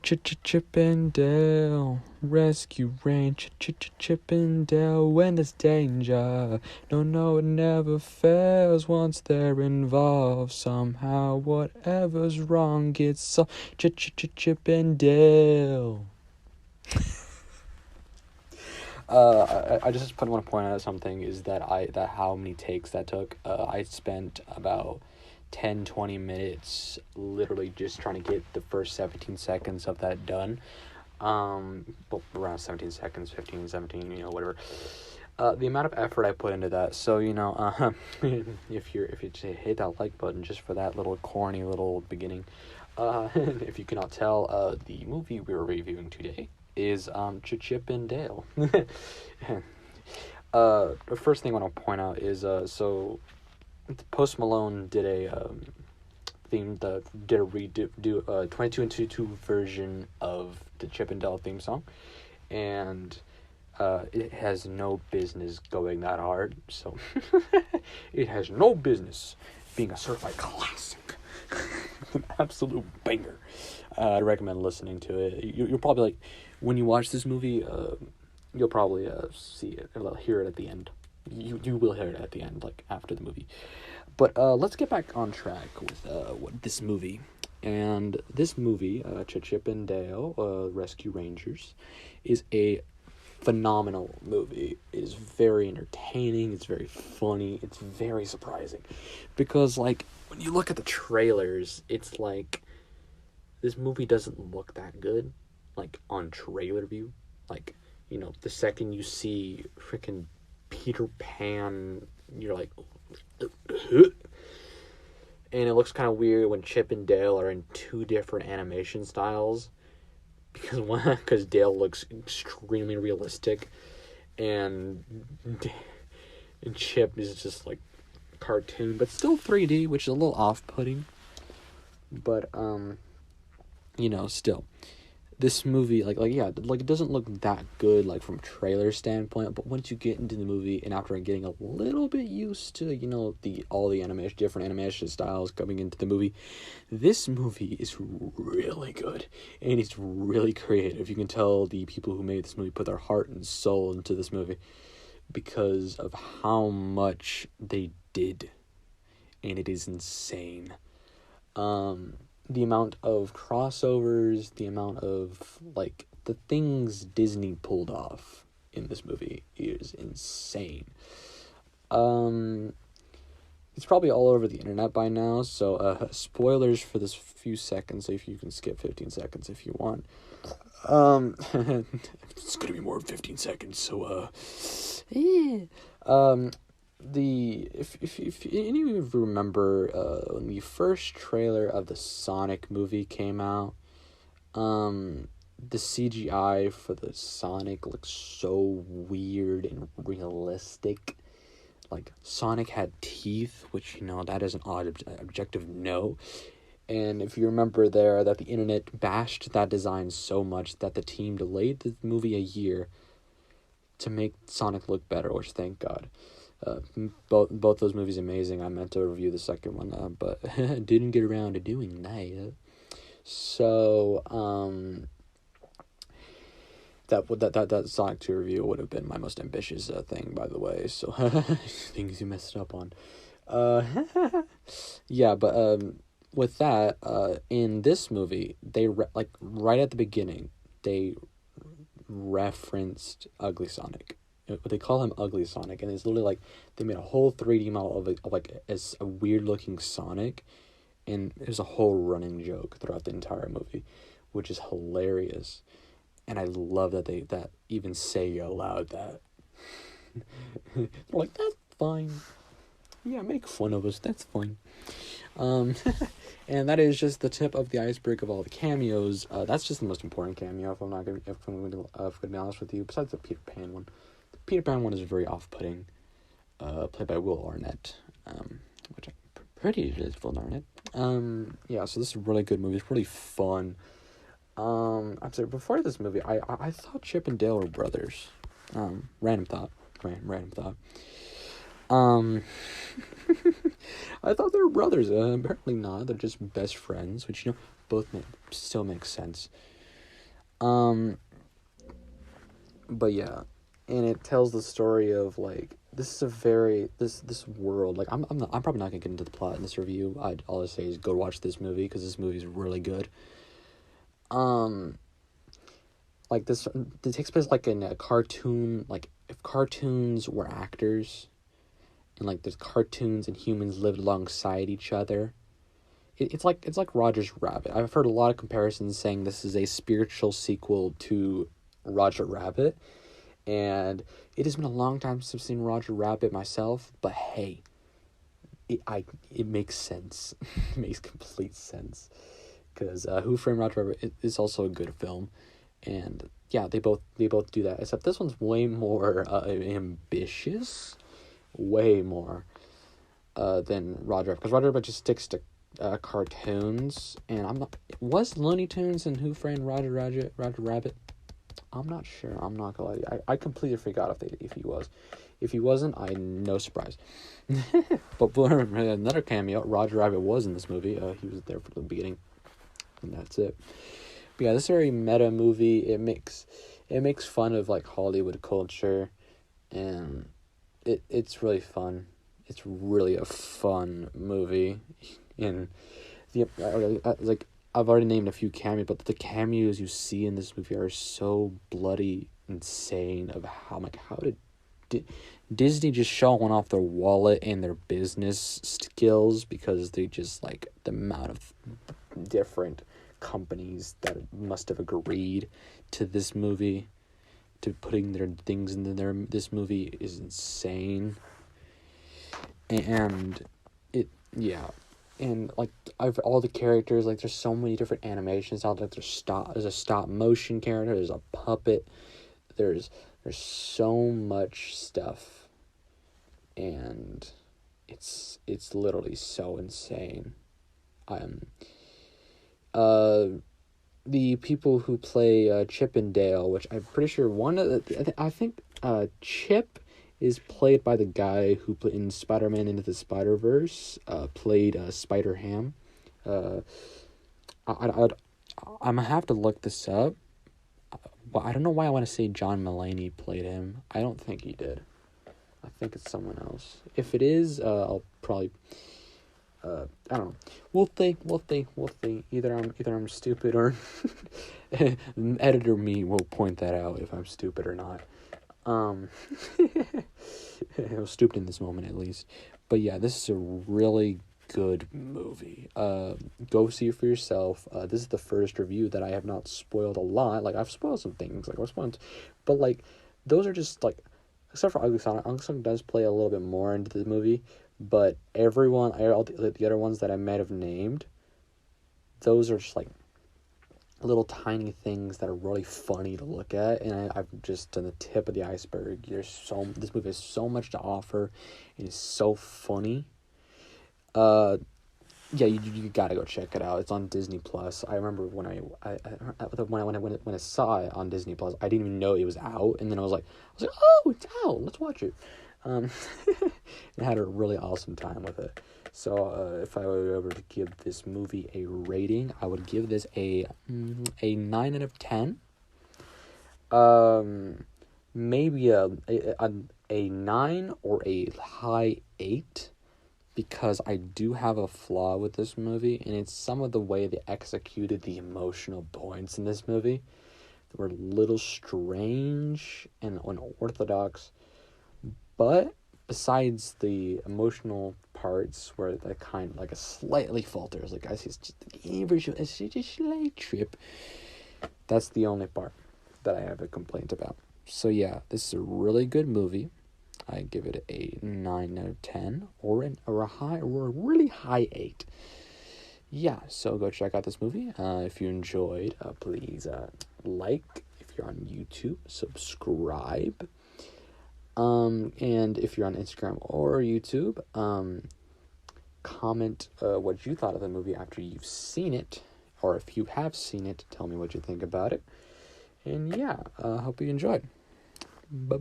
Chip and Dale Rescue Range. Chip and Dale when there's danger. No, it never fails once they're involved. Somehow, whatever's wrong gets solved. Chip and Dale. I just want to point out something is that how many takes that took. I spent about 10-20 minutes literally just trying to get the first 17 seconds of that done. Well, around 17 seconds, 15, 17, whatever. The amount of effort I put into that. So, if you just hit that like button just for that little corny little beginning. If you cannot tell, the movie we're reviewing today is Chip and Dale. The first thing I want to point out is so Post Malone did a did a redo 22 and 22 version of the Chip and Dale theme song, and it has no business going that hard. So it has no business being a certified classic, an absolute banger. I'd recommend listening to it. You'll probably like when you watch this movie. You'll probably see it or hear it at the end. You will hear it at the end, like after the movie. But let's get back on track with this movie. And this movie, Chip and Dale Rescue Rangers, is a phenomenal movie. It is very entertaining. It's very funny. It's very surprising, because like when you look at the trailers, it's like this movie doesn't look that good, like on trailer view. Like, the second you see freaking Peter Pan, you're like, and it looks kind of weird when Chip and Dale are in two different animation styles, because Dale looks extremely realistic, and Chip is just like cartoon, but still 3D, which is a little off-putting. But still, this movie, it doesn't look that good, like, from trailer standpoint, but once you get into the movie, and after getting a little bit used to, all the different animation styles coming into the movie, this movie is really good, and it's really creative. You can tell the people who made this movie put their heart and soul into this movie, because of how much they did, and it is insane. The amount of crossovers, the amount of, the things Disney pulled off in this movie is insane. It's probably all over the internet by now, so, spoilers for this few seconds, so if you can skip 15 seconds if you want. It's gonna be more than 15 seconds, so, if any of you remember when the first trailer of the Sonic movie came out, the CGI for the Sonic looks so weird and realistic. Like, Sonic had teeth, which, that is an odd objective no. And if you remember there, that the internet bashed that design so much that the team delayed the movie a year to make Sonic look better, which thank God. Both those movies amazing. I meant to review the second one, but didn't get around to doing that. So that Sonic 2 review would have been my most ambitious thing, by the way. So things you messed up on. Yeah, but with that, in this movie, they right at the beginning, they referenced Ugly Sonic. They call him Ugly Sonic, and it's literally they made a whole 3D model of a weird looking Sonic, and there's a whole running joke throughout the entire movie, which is hilarious, and I love that they even say aloud that. They're like, that's fine. Yeah, make fun of us. That's fine. And that is just the tip of the iceberg of all the cameos. That's just the most important cameo. If I'm going to be honest with you, besides the Peter Pan one. Peter Pan one is very off-putting, played by Will Arnett, which I'm pretty sure is Will Arnett. Yeah, so this is a really good movie. It's really fun. I'd say before this movie, I thought Chip and Dale were brothers. Random thought. I thought they were brothers. Apparently not. They're just best friends, which, both still makes sense. But yeah, and it tells the story of like this is a very this world. Like I'm probably not gonna get into the plot in this review. All I say is go watch this movie because this movie is really good. Like this takes place like in a cartoon. Like if cartoons were actors, and like there's cartoons and humans lived alongside each other. It's like Roger's Rabbit. I've heard a lot of comparisons saying this is a spiritual sequel to Roger Rabbit, and it has been a long time since I've seen Roger Rabbit myself, but hey, it makes sense. It makes complete sense, because Who Framed Roger Rabbit is also a good film, and yeah, they both do that, except this one's way more ambitious, way more than Roger Rabbit, because Roger Rabbit just sticks to cartoons, and was Looney Tunes and Who Framed Roger Rabbit? I'm not sure. I'm not gonna lie to you. I completely forgot if he was. If he wasn't, no surprise. But for another cameo, Roger Rabbit was in this movie. He was there for the beginning, and that's it. But yeah, this is a very meta movie. It makes fun of like Hollywood culture, and it's really fun. It's really a fun movie, and like I've already named a few cameos, but the cameos you see in this movie are so bloody insane of how did Disney just showing off their wallet and their business skills, because they just like the amount of different companies that must have agreed to this movie, to putting their things into this movie is insane. And and like all the characters, like there's so many different animations out there. There's a stop motion character, there's a puppet, there's so much stuff, and it's literally so insane. The people who play Chip and Dale, which I'm pretty sure I think Chip is played by the guy who played in Spider-Man Into the Spider-Verse, played Spider-Ham. I'm gonna have to look this up. Well, I don't know why I want to say John Mulaney played him. I don't think he did. I think it's someone else. If it is, I'll probably... I don't know. We'll see. Either I'm stupid, or editor me will point that out if I'm stupid or not. I was stupid in this moment, at least. But yeah, this is a really good movie. Go see it for yourself. This is the first review that I have not spoiled a lot. Like, I've spoiled some things, like I was spoiled, but like those are just like, except for Ugly Sonic. Ugly Sonic does play a little bit more into the movie, but all the other ones that I might have named, those are just like little tiny things that are really funny to look at, and I've just done the tip of the iceberg. This movie has so much to offer, and it's so funny. Yeah, you gotta go check it out. It's on Disney Plus. I remember when I saw it on Disney Plus, I didn't even know it was out, and then I was like, oh, it's out. Let's watch it. And I had a really awesome time with it. So if I were ever to give this movie a rating, I would give this a 9 out of 10. Maybe a 9 or a high 8, because I do have a flaw with this movie, and it's some of the way they executed the emotional points in this movie. They were a little strange and unorthodox, but besides the emotional parts where they kind of like a slightly falters, like guys, it's just a slight trip. That's the only part that I have a complaint about. So yeah, this is a really good movie. I give it a 9 out of 10, or a really high 8. Yeah, so go check out this movie. If you enjoyed, please like. If you're on YouTube, subscribe. And if you're on Instagram or YouTube, comment what you thought of the movie after you've seen it, or if you have seen it, tell me what you think about it. And yeah, hope you enjoyed. Bye-bye.